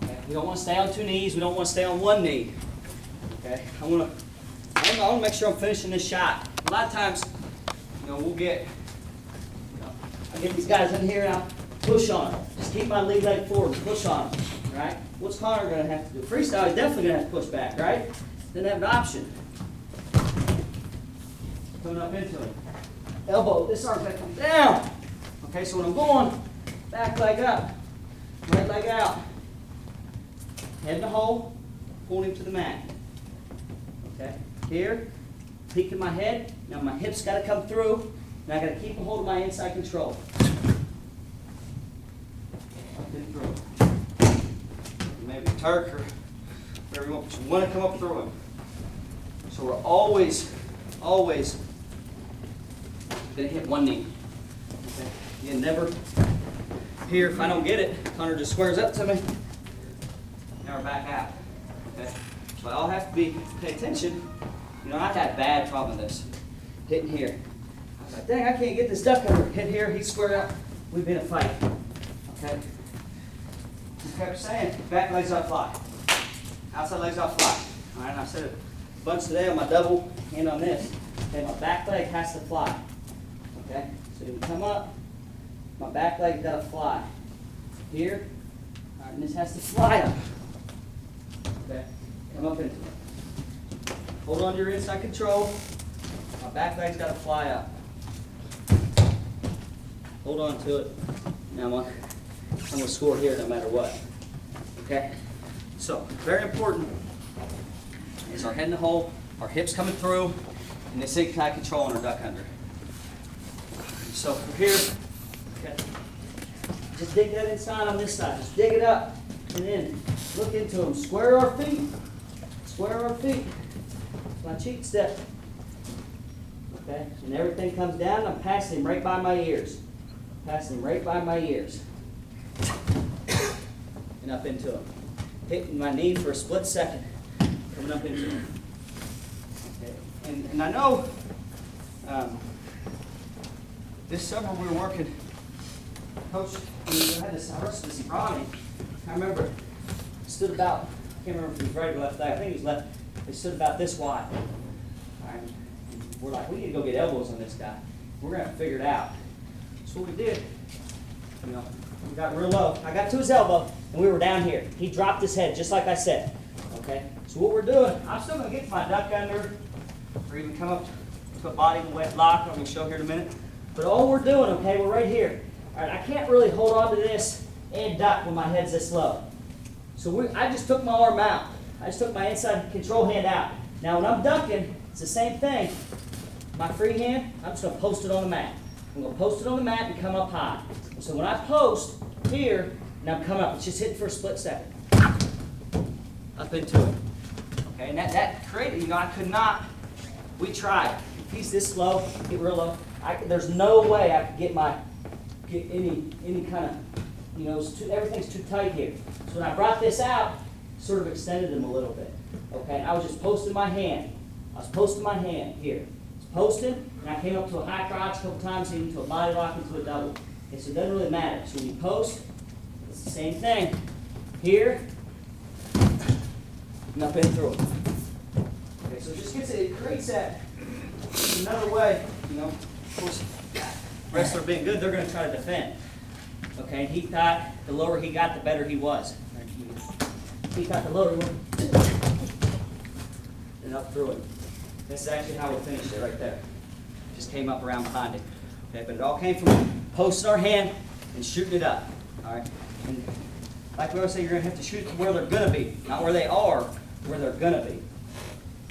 S2: Okay. We don't want to stay on 2 knees. We don't want to stay on 1 knee. Okay. I want to make sure I'm finishing this shot. A lot of times, we'll get, I get these guys in here and I'll push on them. Just keep my lead leg forward and push on them. Right? What's Connor going to have to do? Freestyle, he's definitely going to have to push back, right? Doesn't have an option. Coming up into him. Elbow, this arm's going to come down. Okay, so when I'm going, back leg up, right leg out. Head in the hole, pulling him to the mat. Okay, here, peeking my head. Now my hips got to come through, and I got to keep a hold of my inside control. Up and through. Maybe Turk or whatever you want, but you want to come up through him. So we're always going to hit 1 knee. Okay? Again, never here. If I don't get it, Connor just squares up to me. Now we're back out. Okay? So I'll have to pay attention. I've had a bad problem with this. Hitting here. I was like, dang, I can't get this duck under. Hit here, he's squared up. We've been in a fight. Okay? He kept saying, back legs off fly. Outside legs off fly. All right, and I said it a bunch today on my double and on this. Okay, my back leg has to fly. Okay, so you come up, my back leg's got to fly. Here, all right, and this has to fly up. Okay, come up into it. Hold on to your inside control. My back leg's got to fly up. Hold on to it. Now I'm going to score here no matter what. Okay? So, very important is our head in the hole, our hips coming through, and this inside control on our duck under. So, from here, okay, just dig that inside on this side. Just dig it up and then look into them. Square our feet. Square our feet. It's my cheat step. Okay? And everything comes down. I'm passing him right by my ears. Passing him right by my ears. And up into him. Hitting my knee for a split second. Coming up into him. Okay. And I know this summer we were working, Coach, we had this rehearsal in Ronnie. I remember it stood about, I can't remember if he was right or left leg. I think he was left. It stood about this wide. All right. We're like, we need to go get elbows on this guy. We're going to figure it out. So what we did, we got real low. I got to his elbow, and we were down here. He dropped his head, just like I said. Okay? So what we're doing, I'm still going to get to my duck under, or even come up to a body weight lock. I'm going to show here in a minute. But all we're doing, okay, we're right here. All right, I can't really hold on to this and duck when my head's this low. So I just took my arm out. I just took my inside control hand out. Now when I'm ducking, it's the same thing. my free hand, I'm just going to post it on the mat. I'm going to post it on the mat and come up high. So when I post here, and I'm coming up, it's just hitting for a split second. Up into it. Okay, and that created, I could not, we tried. If he's this low, get real low, there's no way I could get any kind of, everything's too tight here. So when I brought this out, sort of extended him a little bit. Okay, and I was just posting my hand. I was posting my hand here. I was posting, and I came up to a high crotch a couple times, even to a body lock, into a double. Okay, so it doesn't really matter. So when you post, it's the same thing. Here, and up in through it. Okay, so it creates that another way, of course, wrestler being good, they're going to try to defend. Okay, and he thought the lower he got, the better he was. He thought the lower one, and up through it. This is actually how we finished it right there. Just came up around behind it. Okay, but it all came from posting our hand and shooting it up. All right, and like we always say, you're going to have to shoot it to where they're going to be, not where they are, where they're going to be.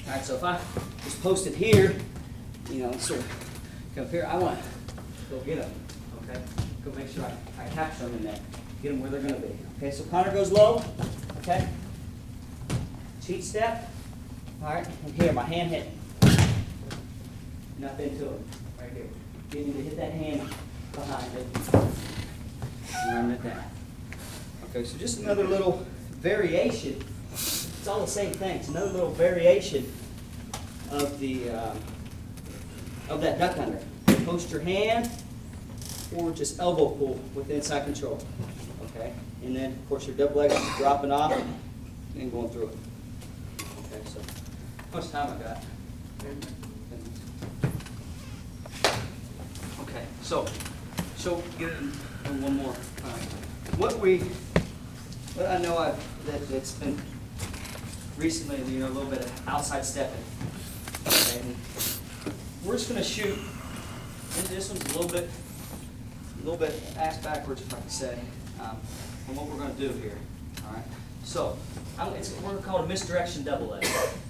S2: All right, so if I just post it here, sort of come up here, I want to go get them. Okay, go make sure I capture them in there, get them where they're going to be. Okay, so Connor goes low. Okay, cheat step. All right, and here my hand hit, and up into it, right here. You need to hit that hand behind it, and run it down. Okay, so just another little variation. It's all the same thing. It's another little variation of that duck under. Post your hand, or just elbow pull with inside control. Okay, and then of course your double leg is dropping off and going through it. Okay, so how much time I got? Okay, so get it in one more. All right. What I know that's been recently, a little bit of outside stepping. Okay, and we're just going to shoot. And this one's a little bit ass backwards, if I can say, on what we're going to do here. All right. So we're going to call it a misdirection double leg.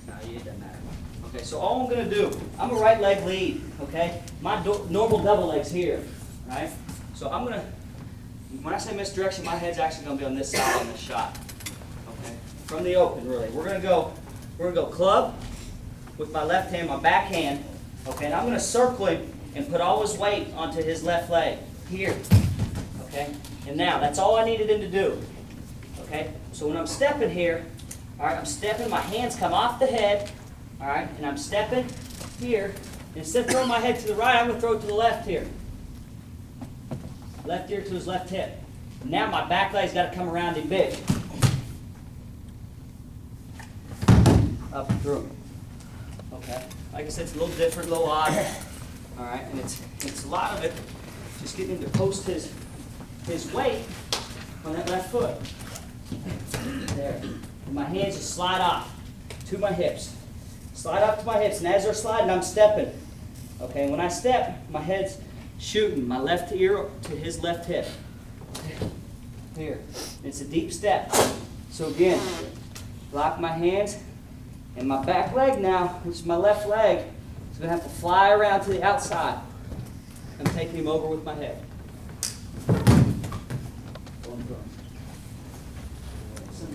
S2: No, it doesn't matter. Okay. So all I'm going to do, I'm a right leg lead. Okay. My normal double leg's here. All right. So I'm going to. When I say misdirection, my head's actually going to be on this side on this shot. Okay. From the open, really. We're going to go club with my left hand, my back hand. Okay. And I'm going to circle him and put all his weight onto his left leg here. Okay. And now that's all I needed him to do. Okay. So when I'm stepping here, all right, I'm stepping. My hands come off the head. All right, and I'm stepping here. Instead of throwing my head to the right, I'm going to throw it to the left here. Left ear to his left hip. Now my back leg's got to come around him big. Up and through. Okay. Like I said, it's a little different, a little odd. All right, and it's a lot of it just getting him to post his weight on that left foot. There. And my hands just slide off to my hips. Slide off to my hips, and as they're sliding, I'm stepping. Okay, and when I step, my head's shooting my left ear to his left hip. Here. It's a deep step. So again, lock my hands, and my back leg now, which is my left leg, is going to have to fly around to the outside. I'm taking him over with my head. It's a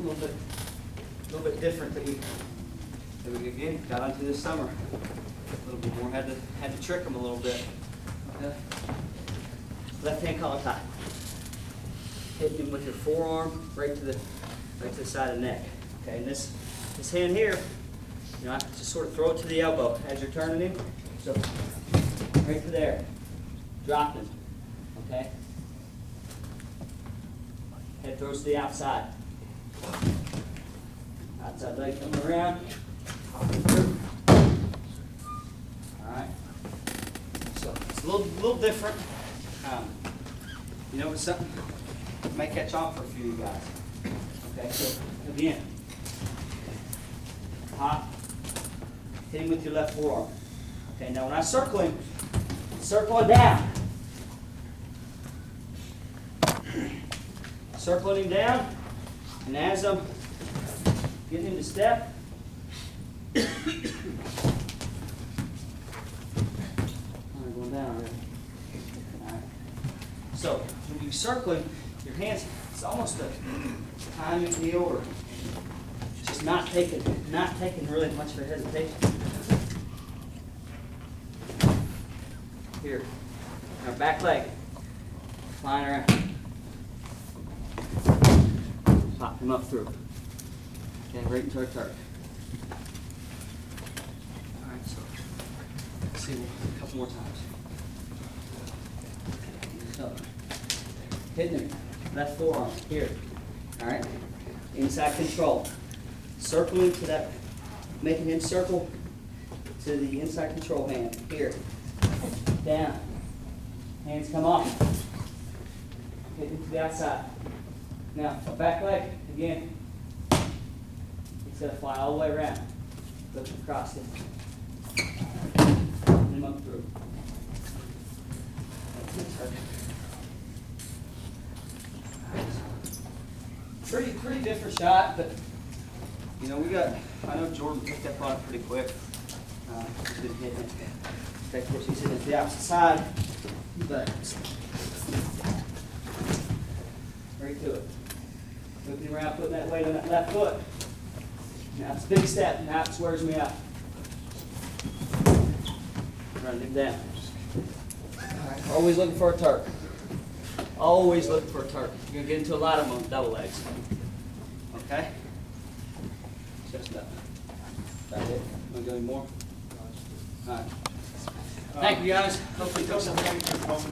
S2: little bit different that we again got onto this summer. A little bit more, had to trick him a little bit. Left hand collar tie. Hitting him with your forearm right to the side of the neck. Okay, and this hand here, I just sort of throw it to the elbow as you're turning him. So right to there. Drop him. Okay? Head throws to the outside. Outside leg coming around. Alright. So it's a little different. It's something that may catch on for a few of you guys. Okay, so again. Hop. Hit him with your left forearm. Okay, now when I circle him, circling down. Circling him down, and as I'm getting him to step, down already. All right. So when you're circling, your hands, it's almost a timing deal, or just not taking really much of a hesitation. Here, our back leg, flying around. Pop him up through. Okay, right into our turret. All right, so let's see a couple more times. So, hitting him, left forearm, here. All right, inside control. Circling to that, making him circle to the inside control hand, here. Down. Hands come off. Hitting to the outside. Now, back leg, again. He's going to fly all the way around. Look across it. Put him up through. Pretty different shot, but you know, I know Jordan picked up on it pretty quick. He's been hitting it. Okay, of course, he's hitting it to the opposite side, but right to it. Looking around, putting that weight on that left foot. Now it's a big step, now it swears me out. Running him down. All right, always looking for a turk. Always looking for a turk. You're going to get into a lot of them on double legs. Okay? Just that. That's it. Want to go any more? All right. Thank you, guys. Hopefully, you took something.